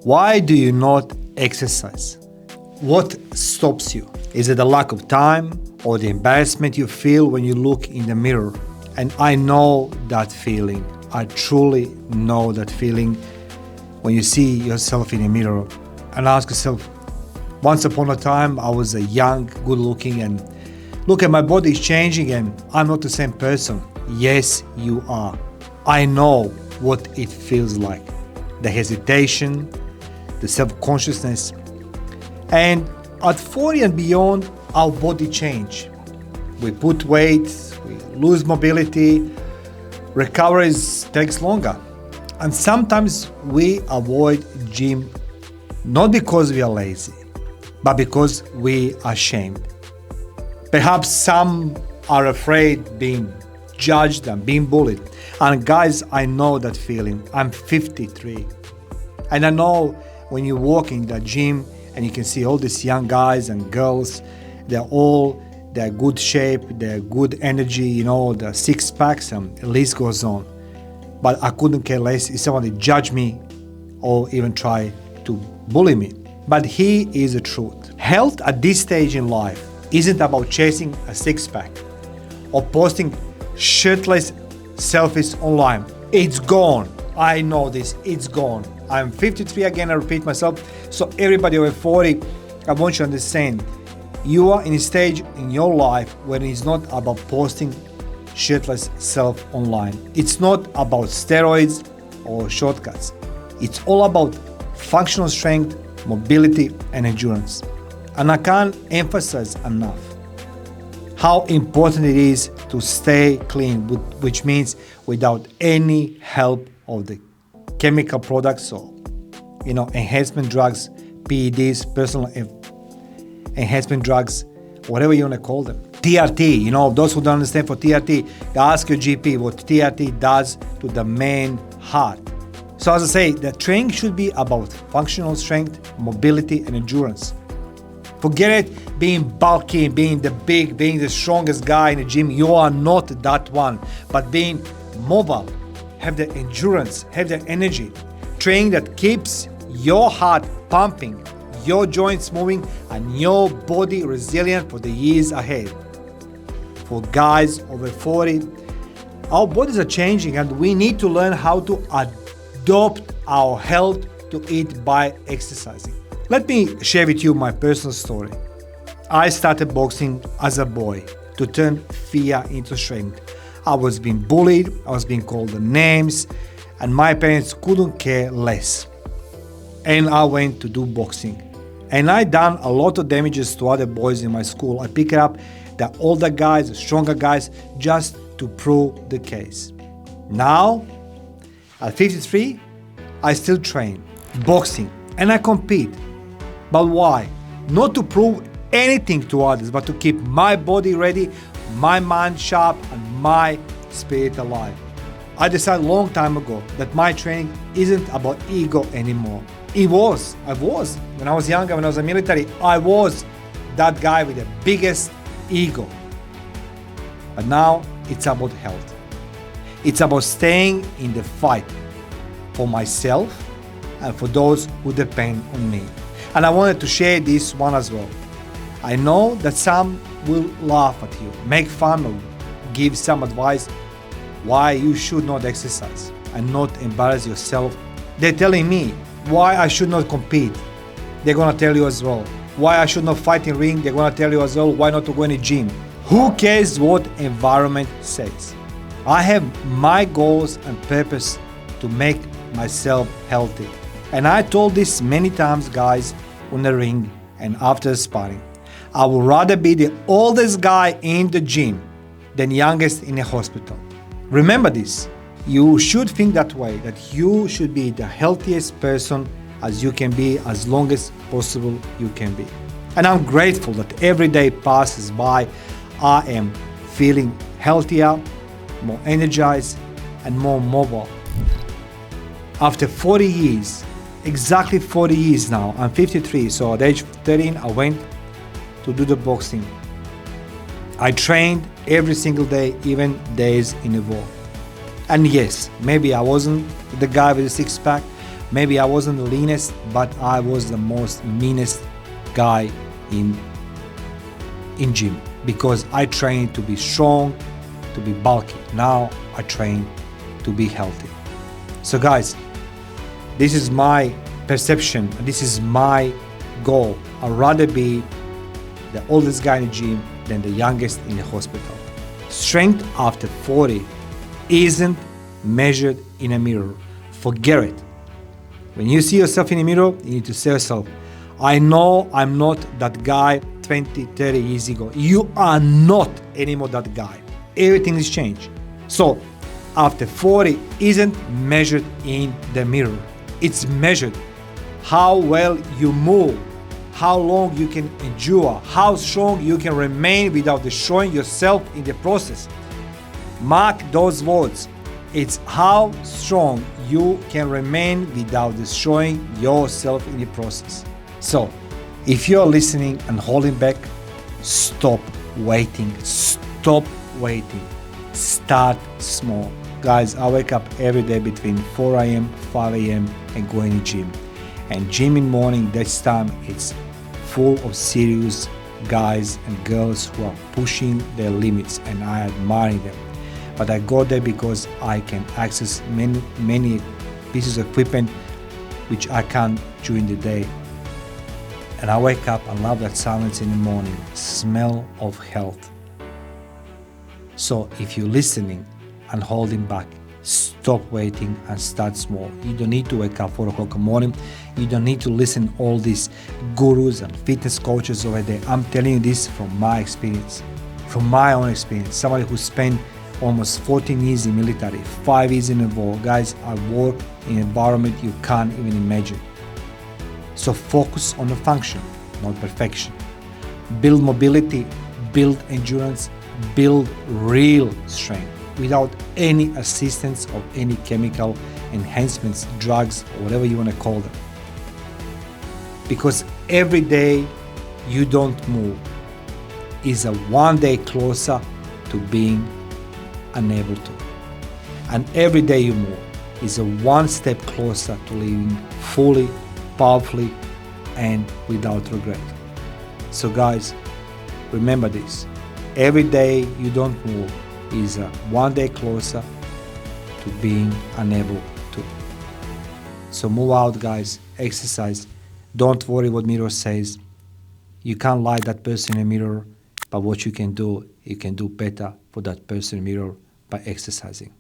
Why do you not exercise? What stops you? Is it the lack of time or the embarrassment you feel when you look in the mirror? And I know that feeling. I truly know that feeling when you see yourself in the mirror and ask yourself, once upon a time I was a young, good looking, and look at my body is changing and I'm not the same person. Yes, you are. I know what it feels like. The hesitation, the self-consciousness. And at 40 and beyond, our body change. We put weight, we lose mobility, recovery takes longer. And sometimes we avoid gym not because we are lazy, but because we are ashamed. Perhaps some are afraid being judged and being bullied. And guys, I know that feeling. I'm 53. And I know when you walk in the gym and you can see all these young guys and girls, they're good shape, they're good energy, the six packs, and the list goes on. But I couldn't care less if somebody judge me or even try to bully me. But here is the truth. Health at this stage in life isn't about chasing a six-pack or posting shirtless selfies online. It's gone. I know this. It's gone. I'm 53 again, I repeat myself. So everybody over 40, I want you to understand, you are in a stage in your life where it's not about posting shirtless self online. It's not about steroids or shortcuts. It's all about functional strength, mobility, and endurance. And I can't emphasize enough how important it is to stay clean, which means without any help of the chemical products or enhancement drugs, PEDs, personal enhancement drugs, whatever you want to call them. TRT, those who don't understand for TRT, ask your GP what TRT does to the main heart. So as I say, the training should be about functional strength, mobility, and endurance. Forget it being bulky, being the strongest guy in the gym. You are not that one. But being mobile, have the endurance, have the energy. Training that keeps your heart pumping, your joints moving, and your body resilient for the years ahead. For guys over 40, our bodies are changing and we need to learn how to adopt our health to it by exercising. Let me share with you my personal story. I started boxing as a boy to turn fear into strength. I was being bullied, I was being called the names, and my parents couldn't care less. And I went to do boxing. And I done a lot of damages to other boys in my school. I picked up the older guys, the stronger guys, just to prove the case. Now, at 53, I still train boxing and I compete. But why? Not to prove anything to others, but to keep my body ready, my mind sharp, and my spirit alive. I decided a long time ago that my training isn't about ego anymore. I was. When I was younger, when I was in the military, I was that guy with the biggest ego. But now it's about health. It's about staying in the fight for myself and for those who depend on me. And I wanted to share this one as well. I know that some will laugh at you, make fun or give some advice why you should not exercise and not embarrass yourself. They're telling me why I should not compete. They're gonna tell you as well. Why I should not fight in ring. They're gonna tell you as well why not to go in a gym. Who cares what environment says? I have my goals and purpose to make myself healthy. And I told this many times, guys, on the ring and after sparring. I would rather be the oldest guy in the gym than youngest in a hospital. Remember this. You should think that way, that you should be the healthiest person as you can be, as long as possible you can be. And I'm grateful that every day passes by, I am feeling healthier, more energized, and more mobile. After 40 years, exactly 40 years now, I'm 53, so at age 13 I went to do the boxing. I trained every single day, even days in a row. And yes, maybe I wasn't the guy with the six-pack, Maybe I wasn't the leanest, but I was the most meanest guy in gym, because I trained to be strong, to be bulky. Now I train to be healthy. So guys, this is my perception, this is my goal. I'd rather be the oldest guy in the gym than the youngest in the hospital. Strength after 40 isn't measured in a mirror. Forget it. When you see yourself in the mirror, you need to say yourself, I know I'm not that guy 20, 30 years ago. You are not anymore that guy. Everything has changed. So after 40 isn't measured in the mirror. It's measured how well you move, how long you can endure, how strong you can remain without destroying yourself in the process. Mark those words. It's how strong you can remain without destroying yourself in the process. So, if you're listening and holding back, stop waiting. Stop waiting. Start small. Guys, I wake up every day between 4 a.m., 5 a.m. and go in the gym. And gym in morning, this time it's full of serious guys and girls who are pushing their limits, and I admire them. But I go there because I can access many pieces of equipment which I can't during the day. And I wake up and love that silence in the morning, smell of health. So if you're listening and holding back, stop waiting and start small. You don't need to wake up 4 o'clock in the morning. You don't need to listen to all these gurus and fitness coaches over there. I'm telling you this from my experience, from my own experience. Somebody who spent almost 14 years in military, 5 years in the war. Guys, I work in an environment you can't even imagine. So focus on the function, not perfection. Build mobility, build endurance, build real strength without any assistance of any chemical enhancements, drugs, or whatever you want to call them. Because every day you don't move is a one day closer to being unable to. And every day you move is a one step closer to living fully, powerfully, and without regret. So guys, remember this. Every day you don't move is a one day closer to being unable to. So move out, guys. Exercise. Don't worry what mirror says. You can't like that person in a mirror, but what you can do better for that person in a mirror by exercising.